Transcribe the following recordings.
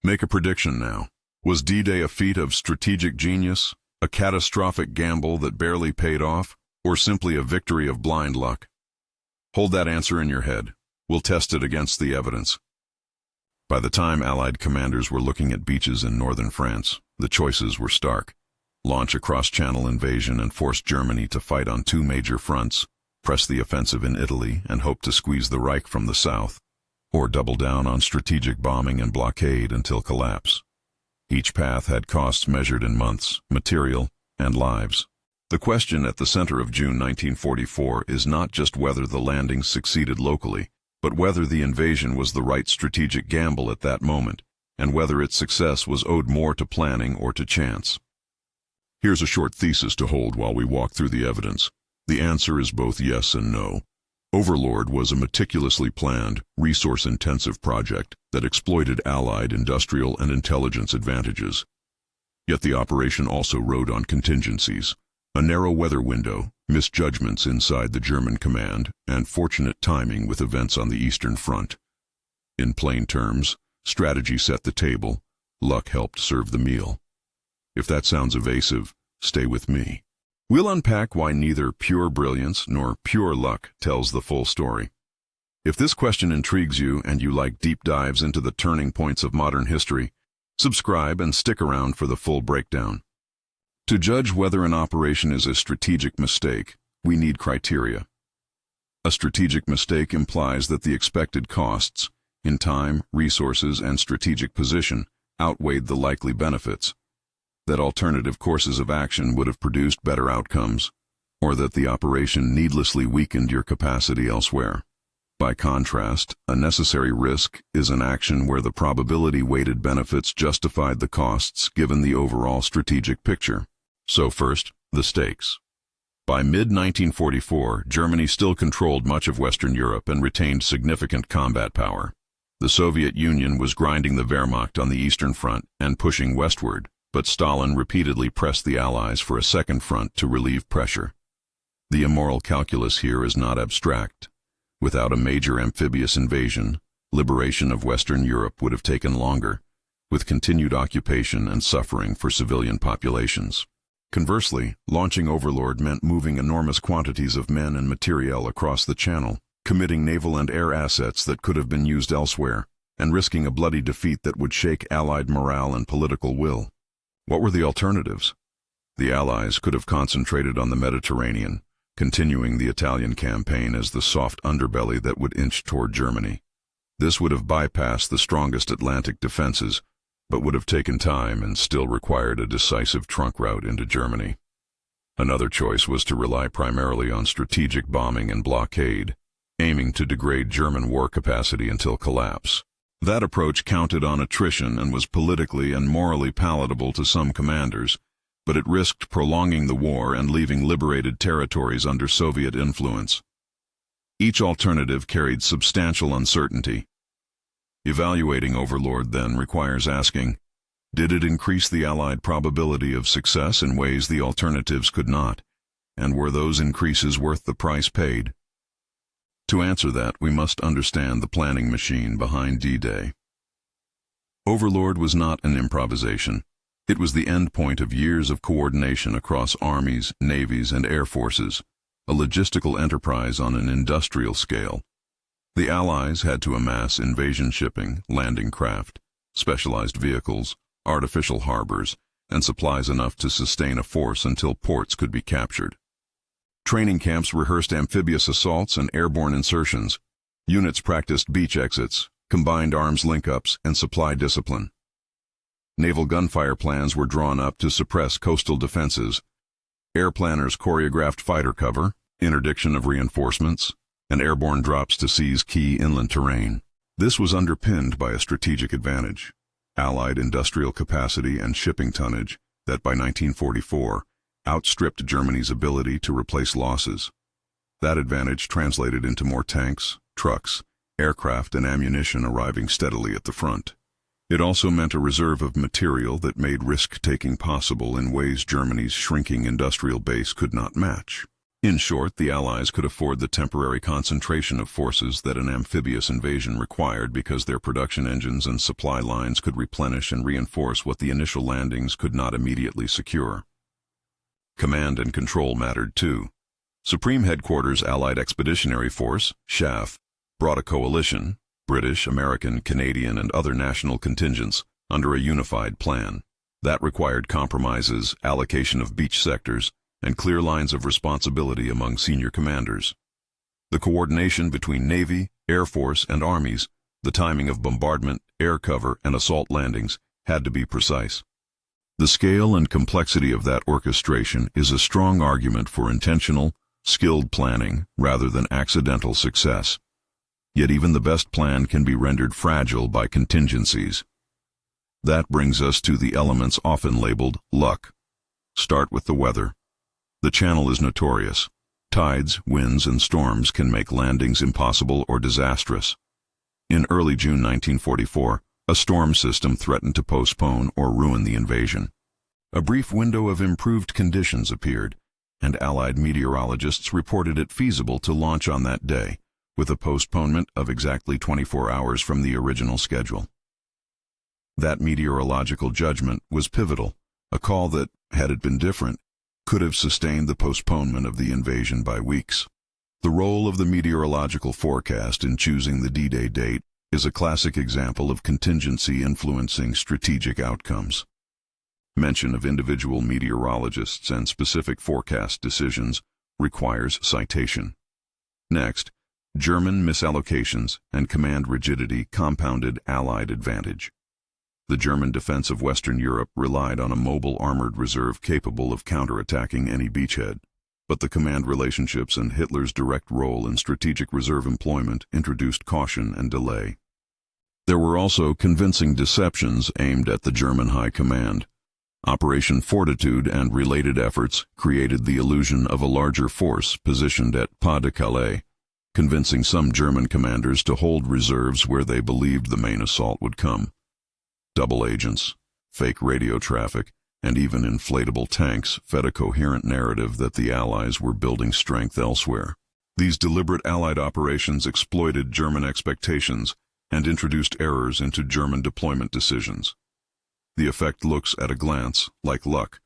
Make a prediction now. Was D-Day a feat of strategic genius, a catastrophic gamble that barely paid off, or simply a victory of blind luck? Hold that answer in your head. We'll test it against the evidence. By the time Allied commanders were looking at beaches in northern France, the choices were stark. Launch a cross-channel invasion and force Germany to fight on two major fronts, press the offensive in Italy and hope to squeeze the Reich from the south, or double down on strategic bombing and blockade until collapse. Each path had costs measured in months, material, and lives. The question at the center of June 1944 is not just whether the landings succeeded locally, but whether the invasion was the right strategic gamble at that moment, and whether its success was owed more to planning or to chance. Here's a short thesis to hold while we walk through the evidence. The answer is both yes and no. Overlord was a meticulously planned, resource-intensive project that exploited Allied industrial and intelligence advantages. Yet the operation also rode on contingencies: a narrow weather window, misjudgments inside the German command, and fortunate timing with events on the Eastern Front. In plain terms, strategy set the table, luck helped serve the meal. If that sounds evasive, stay with me. We'll unpack why neither pure brilliance nor pure luck tells the full story. If this question intrigues you and you like deep dives into the turning points of modern history, subscribe and stick around for the full breakdown. To judge whether an operation is a strategic mistake, we need criteria. A strategic mistake implies that the expected costs, in time, resources, and strategic position, outweighed the likely benefits, that alternative courses of action would have produced better outcomes, or that the operation needlessly weakened your capacity elsewhere. By contrast, a necessary risk is an action where the probability-weighted benefits justified the costs given the overall strategic picture. So first, the stakes. By mid-1944, Germany still controlled much of Western Europe and retained significant combat power. The Soviet Union was grinding the Wehrmacht on the Eastern Front and pushing westward, but Stalin repeatedly pressed the Allies for a second front to relieve pressure. The immoral calculus here is not abstract. Without a major amphibious invasion, liberation of Western Europe would have taken longer, with continued occupation and suffering for civilian populations. Conversely, launching Overlord meant moving enormous quantities of men and materiel across the Channel, committing naval and air assets that could have been used elsewhere, and risking a bloody defeat that would shake Allied morale and political will. What were the alternatives? The Allies could have concentrated on the Mediterranean, continuing the Italian campaign as the soft underbelly that would inch toward Germany. This would have bypassed the strongest Atlantic defenses, but would have taken time and still required a decisive trunk route into Germany. Another choice was to rely primarily on strategic bombing and blockade, aiming to degrade German war capacity until collapse. That approach counted on attrition and was politically and morally palatable to some commanders, but it risked prolonging the war and leaving liberated territories under Soviet influence. Each alternative carried substantial uncertainty. Evaluating Overlord then requires asking, did it increase the Allied probability of success in ways the alternatives could not, and were those increases worth the price paid? To answer that, we must understand the planning machine behind D-Day. Overlord was not an improvisation. It was the endpoint of years of coordination across armies, navies, and air forces, a logistical enterprise on an industrial scale. The Allies had to amass invasion shipping, landing craft, specialized vehicles, artificial harbors, and supplies enough to sustain a force until ports could be captured. Training camps rehearsed amphibious assaults and airborne insertions. Units practiced beach exits, combined arms link-ups, and supply discipline. Naval gunfire plans were drawn up to suppress coastal defenses. Air planners choreographed fighter cover, interdiction of reinforcements, and airborne drops to seize key inland terrain. This was underpinned by a strategic advantage: Allied industrial capacity and shipping tonnage that by 1944 outstripped Germany's ability to replace losses. That advantage translated into more tanks, trucks, aircraft, and ammunition arriving steadily at the front. It also meant a reserve of material that made risk-taking possible in ways Germany's shrinking industrial base could not match. In short, the Allies could afford the temporary concentration of forces that an amphibious invasion required because their production engines and supply lines could replenish and reinforce what the initial landings could not immediately secure. Command and control mattered too. Supreme Headquarters Allied Expeditionary Force, SHAF, brought a coalition, British, American, Canadian, and other national contingents, under a unified plan. That required compromises, allocation of beach sectors, and clear lines of responsibility among senior commanders. The coordination between Navy, Air Force, and armies, the timing of bombardment, air cover, and assault landings had to be precise. The scale and complexity of that orchestration is a strong argument for intentional, skilled planning rather than accidental success. Yet even the best plan can be rendered fragile by contingencies. That brings us to the elements often labeled luck. Start with the weather. The channel is notorious. Tides, winds, and storms can make landings impossible or disastrous. In early June 1944, a storm system threatened to postpone or ruin the invasion. A brief window of improved conditions appeared, and Allied meteorologists reported it feasible to launch on that day, with a postponement of exactly 24 hours from the original schedule. That meteorological judgment was pivotal, a call that, had it been different, could have sustained the postponement of the invasion by weeks. The role of the meteorological forecast in choosing the D-Day date is a classic example of contingency influencing strategic outcomes. Mention of individual meteorologists and specific forecast decisions requires citation. Next, German misallocations and command rigidity compounded Allied advantage. The German defense of Western Europe relied on a mobile armored reserve capable of counterattacking any beachhead, but the command relationships and Hitler's direct role in strategic reserve employment introduced caution and delay. There were also convincing deceptions aimed at the German High Command. Operation Fortitude and related efforts created the illusion of a larger force positioned at Pas-de-Calais, convincing some German commanders to hold reserves where they believed the main assault would come. Double agents, fake radio traffic, and even inflatable tanks fed a coherent narrative that the Allies were building strength elsewhere. These deliberate Allied operations exploited German expectations and introduced errors into German deployment decisions. The effect looks, at a glance, like luck,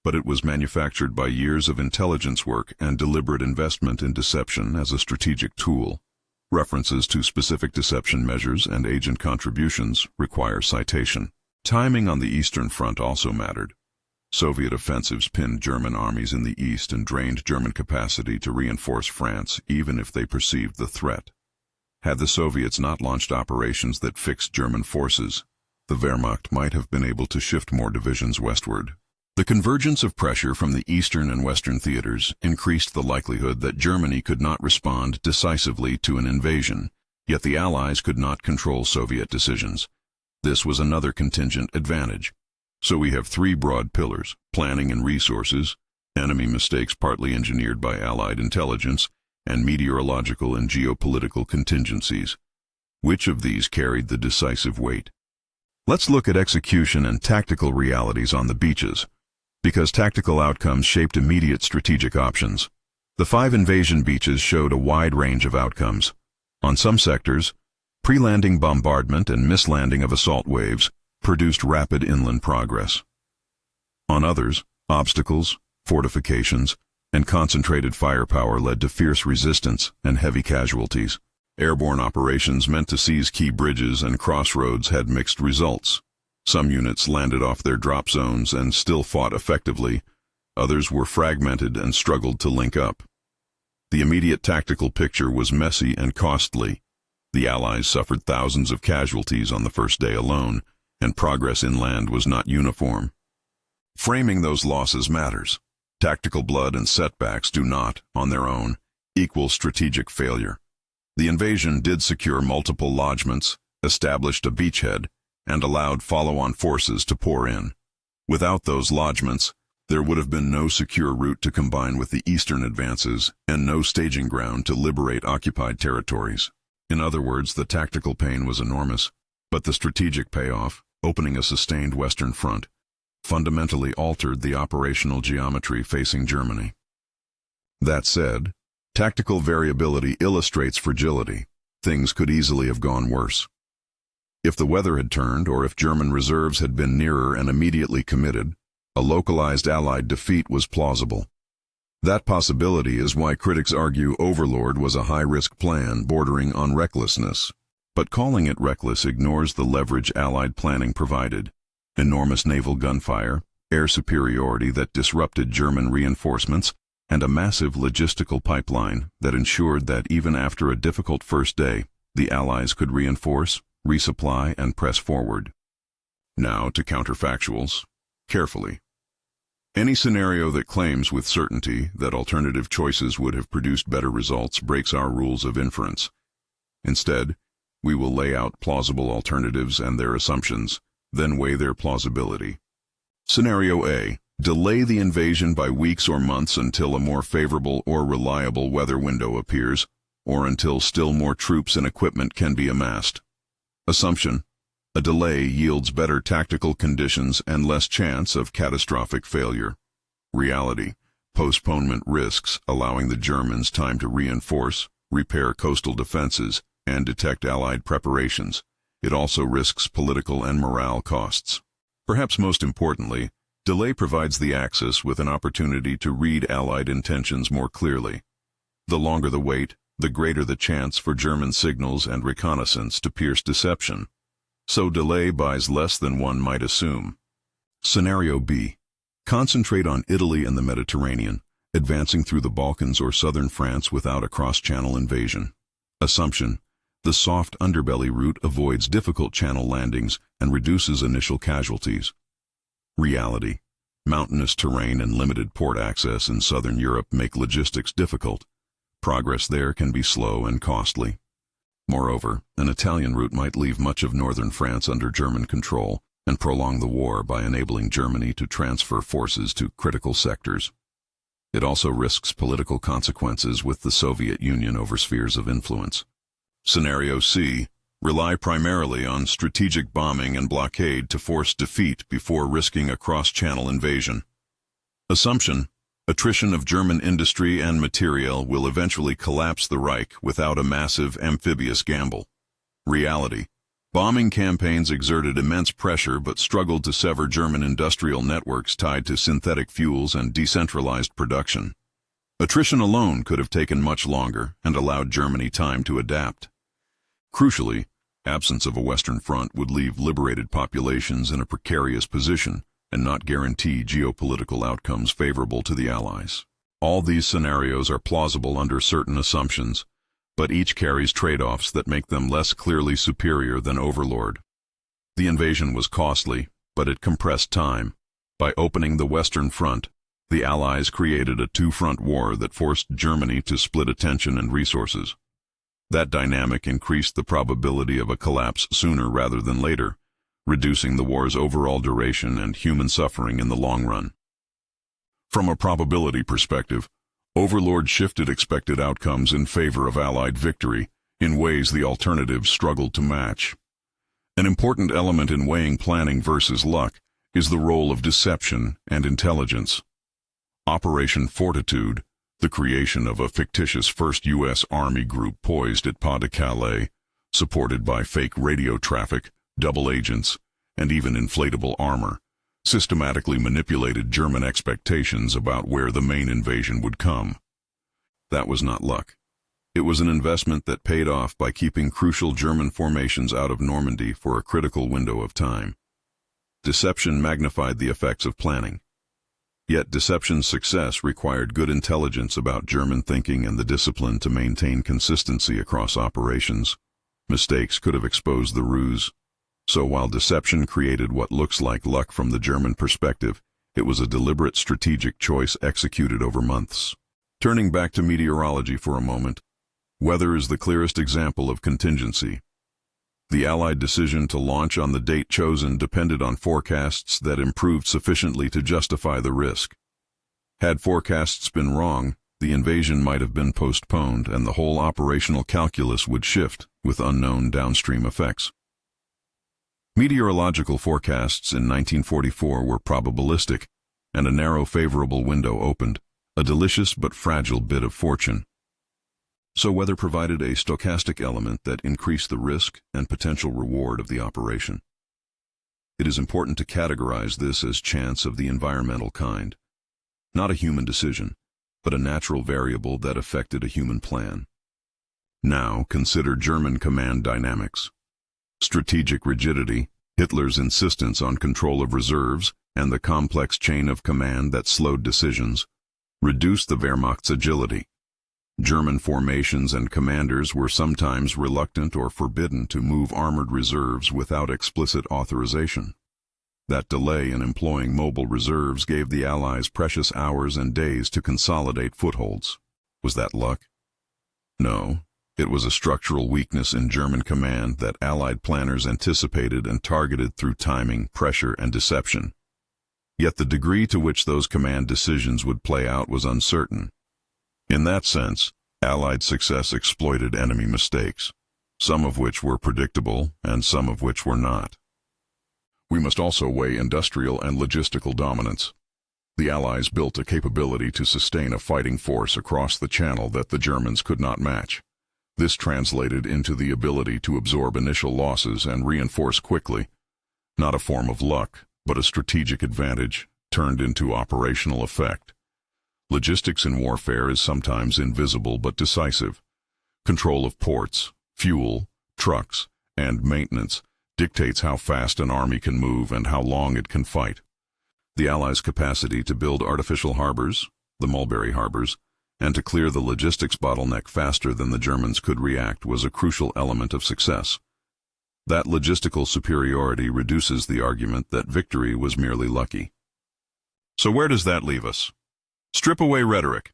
but it was manufactured by years of intelligence work and deliberate investment in deception as a strategic tool. References to specific deception measures and agent contributions require citation. Timing on the Eastern Front also mattered. Soviet offensives pinned German armies in the east and drained German capacity to reinforce France even if they perceived the threat. Had the Soviets not launched operations that fixed German forces, the Wehrmacht might have been able to shift more divisions westward. The convergence of pressure from the eastern and western theaters increased the likelihood that Germany could not respond decisively to an invasion, yet the Allies could not control Soviet decisions. This was another contingent advantage. So we have three broad pillars: planning and resources, enemy mistakes partly engineered by Allied intelligence, and meteorological and geopolitical contingencies. Which of these carried the decisive weight? Let's look at execution and tactical realities on the beaches, because tactical outcomes shaped immediate strategic options. The 5 invasion beaches showed a wide range of outcomes. On some sectors, pre-landing bombardment and mislanding of assault waves produced rapid inland progress. On others, obstacles, fortifications, and concentrated firepower led to fierce resistance and heavy casualties. Airborne operations meant to seize key bridges and crossroads had mixed results. Some units landed off their drop zones and still fought effectively. Others were fragmented and struggled to link up. The immediate tactical picture was messy and costly. The Allies suffered thousands of casualties on the first day alone, and progress inland was not uniform. Framing those losses matters. Tactical blood and setbacks do not, on their own, equal strategic failure. The invasion did secure multiple lodgements, established a beachhead, and allowed follow-on forces to pour in. Without those lodgements, there would have been no secure route to combine with the eastern advances and no staging ground to liberate occupied territories. In other words, the tactical pain was enormous, but the strategic payoff, opening a sustained western front, fundamentally altered the operational geometry facing Germany. That said, tactical variability illustrates fragility. Things could easily have gone worse. If the weather had turned, or if German reserves had been nearer and immediately committed, a localized Allied defeat was plausible. That possibility is why critics argue Overlord was a high-risk plan bordering on recklessness. But calling it reckless ignores the leverage Allied planning provided: enormous naval gunfire, air superiority that disrupted German reinforcements, and a massive logistical pipeline that ensured that even after a difficult first day, the Allies could reinforce, resupply, and press forward. Now to counterfactuals. Carefully. Any scenario that claims with certainty that alternative choices would have produced better results breaks our rules of inference. Instead, we will lay out plausible alternatives and their assumptions, then weigh their plausibility. Scenario A. Delay the invasion by weeks or months until a more favorable or reliable weather window appears, or until still more troops and equipment can be amassed. Assumption: a delay yields better tactical conditions and less chance of catastrophic failure. Reality: postponement risks allowing the Germans time to reinforce, repair coastal defenses, and detect Allied preparations. It also risks political and morale costs. Perhaps most importantly, delay provides the Axis with an opportunity to read Allied intentions more clearly. The longer the wait, the greater the chance for German signals and reconnaissance to pierce deception. So delay buys less than one might assume. Scenario B. Concentrate on Italy and the Mediterranean, advancing through the Balkans or southern France without a cross-channel invasion. Assumption: the soft underbelly route avoids difficult channel landings and reduces initial casualties. Reality: mountainous terrain and limited port access in southern Europe make logistics difficult. Progress there can be slow and costly. Moreover, an Italian route might leave much of northern France under German control and prolong the war by enabling Germany to transfer forces to critical sectors. It also risks political consequences with the Soviet Union over spheres of influence. Scenario C. Rely primarily on strategic bombing and blockade to force defeat before risking a cross-channel invasion. Assumption: attrition of German industry and materiel will eventually collapse the Reich without a massive amphibious gamble. Reality: bombing campaigns exerted immense pressure but struggled to sever German industrial networks tied to synthetic fuels and decentralized production. Attrition alone could have taken much longer and allowed Germany time to adapt. Crucially, absence of a Western front would leave liberated populations in a precarious position and not guarantee geopolitical outcomes favorable to the Allies. All these scenarios are plausible under certain assumptions, but each carries trade-offs that make them less clearly superior than Overlord. The invasion was costly, but it compressed time. By opening the Western Front, the Allies created a two-front war that forced Germany to split attention and resources. That dynamic increased the probability of a collapse sooner rather than later, reducing the war's overall duration and human suffering in the long run. From a probability perspective, Overlord shifted expected outcomes in favor of Allied victory in ways the alternatives struggled to match. An important element in weighing planning versus luck is the role of deception and intelligence. Operation Fortitude, the creation of a fictitious First U.S. Army group poised at Pas-de-Calais, supported by fake radio traffic, double agents, and even inflatable armor, systematically manipulated German expectations about where the main invasion would come. That was not luck. It was an investment that paid off by keeping crucial German formations out of Normandy for a critical window of time. Deception magnified the effects of planning. Yet deception's success required good intelligence about German thinking and the discipline to maintain consistency across operations. Mistakes could have exposed the ruse. So while deception created what looks like luck from the German perspective, it was a deliberate strategic choice executed over months. Turning back to meteorology for a moment, weather is the clearest example of contingency. The Allied decision to launch on the date chosen depended on forecasts that improved sufficiently to justify the risk. Had forecasts been wrong, the invasion might have been postponed and the whole operational calculus would shift, with unknown downstream effects. Meteorological forecasts in 1944 were probabilistic, and a narrow favorable window opened, a delicious but fragile bit of fortune. So weather provided a stochastic element that increased the risk and potential reward of the operation. It is important to categorize this as chance of the environmental kind, not a human decision, but a natural variable that affected a human plan. Now consider German command dynamics. Strategic rigidity, Hitler's insistence on control of reserves, and the complex chain of command that slowed decisions, reduced the Wehrmacht's agility. German formations and commanders were sometimes reluctant or forbidden to move armored reserves without explicit authorization. That delay in employing mobile reserves gave the Allies precious hours and days to consolidate footholds. Was that luck? No, it was a structural weakness in German command that Allied planners anticipated and targeted through timing, pressure, and deception. Yet the degree to which those command decisions would play out was uncertain. In that sense, Allied success exploited enemy mistakes, some of which were predictable and some of which were not. We must also weigh industrial and logistical dominance. The Allies built a capability to sustain a fighting force across the Channel that the Germans could not match. This translated into the ability to absorb initial losses and reinforce quickly, not a form of luck, but a strategic advantage turned into operational effect. Logistics in warfare is sometimes invisible but decisive. Control of ports, fuel, trucks, and maintenance dictates how fast an army can move and how long it can fight. The Allies' capacity to build artificial harbors, the Mulberry Harbors, and to clear the logistics bottleneck faster than the Germans could react was a crucial element of success. That logistical superiority reduces the argument that victory was merely lucky. So where does that leave us? Strip away rhetoric.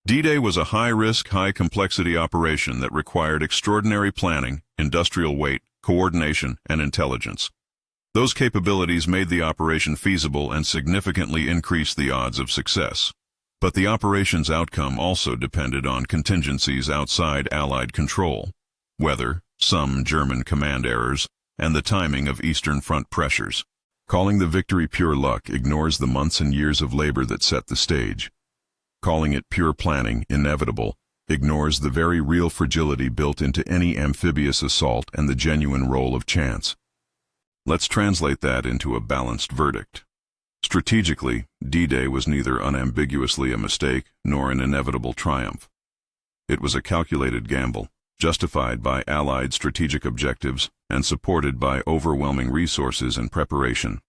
D-Day was a high-risk, high-complexity operation that required extraordinary planning, industrial weight, coordination, and intelligence. Those capabilities made the operation feasible and significantly increased the odds of success. But the operation's outcome also depended on contingencies outside Allied control: weather, some German command errors, and the timing of Eastern Front pressures. Calling the victory pure luck ignores the months and years of labor that set the stage. Calling it pure planning, inevitable, ignores the very real fragility built into any amphibious assault and the genuine role of chance. Let's translate that into a balanced verdict. Strategically, D-Day was neither unambiguously a mistake nor an inevitable triumph. It was a calculated gamble, justified by Allied strategic objectives and supported by overwhelming resources and preparation.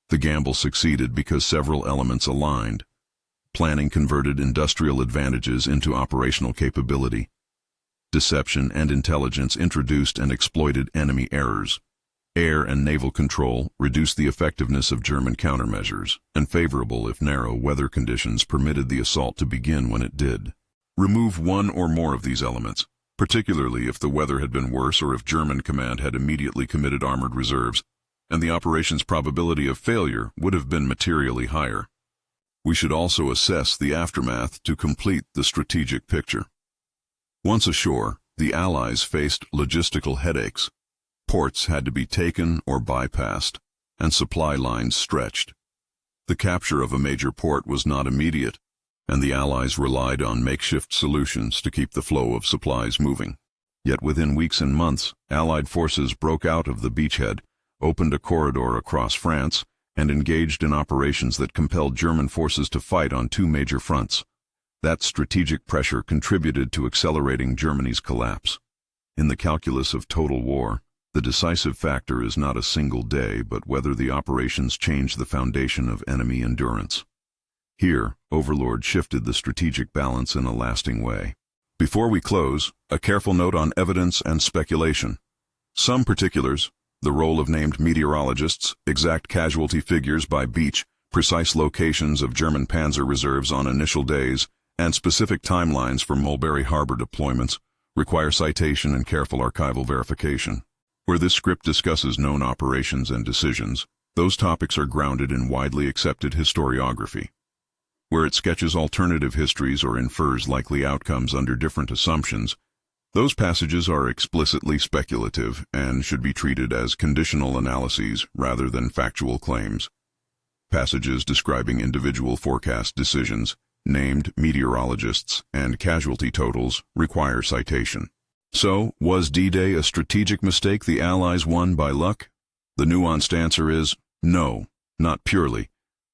The gamble succeeded because several elements aligned. Planning converted industrial advantages into operational capability. Deception and intelligence introduced and exploited enemy errors. Air and naval control reduced the effectiveness of German countermeasures, and favorable if narrow weather conditions permitted the assault to begin when it did. Remove one or more of these elements, particularly if the weather had been worse or if German command had immediately committed armored reserves, and the operation's probability of failure would have been materially higher. We should also assess the aftermath to complete the strategic picture. Once ashore, the Allies faced logistical headaches. Ports had to be taken or bypassed, and supply lines stretched. The capture of a major port was not immediate, and the Allies relied on makeshift solutions to keep the flow of supplies moving. Yet within weeks and months, Allied forces broke out of the beachhead, opened a corridor across France, and engaged in operations that compelled German forces to fight on two major fronts. That strategic pressure contributed to accelerating Germany's collapse. In the calculus of total war, the decisive factor is not a single day, but whether the operations change the foundation of enemy endurance. Here, Overlord shifted the strategic balance in a lasting way. Before we close, a careful note on evidence and speculation. Some particulars, the role of named meteorologists, exact casualty figures by beach, precise locations of German panzer reserves on initial days, and specific timelines for Mulberry Harbor deployments, require citation and careful archival verification. Where this script discusses known operations and decisions, those topics are grounded in widely accepted historiography. Where it sketches alternative histories or infers likely outcomes under different assumptions, those passages are explicitly speculative and should be treated as conditional analyses rather than factual claims. Passages describing individual forecast decisions, named meteorologists, and casualty totals require citation. So, was D-Day a strategic mistake the Allies won by luck? The nuanced answer is no, not purely.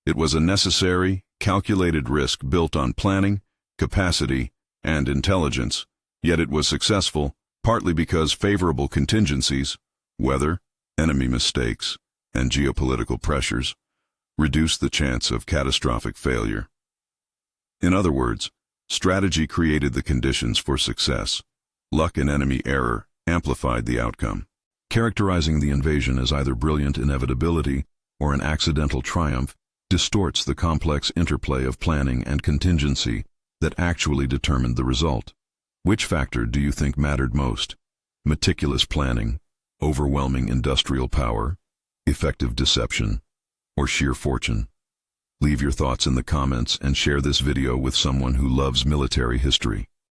It was a necessary, calculated risk built on planning, capacity, and intelligence, yet it was successful, partly because favorable contingencies, weather, enemy mistakes, and geopolitical pressures, reduced the chance of catastrophic failure. In other words, strategy created the conditions for success. Luck and enemy error amplified the outcome. Characterizing the invasion as either brilliant inevitability or an accidental triumph distorts the complex interplay of planning and contingency that actually determined the result. Which factor do you think mattered most? Meticulous planning, overwhelming industrial power, effective deception, or sheer fortune? Leave your thoughts in the comments and share this video with someone who loves military history.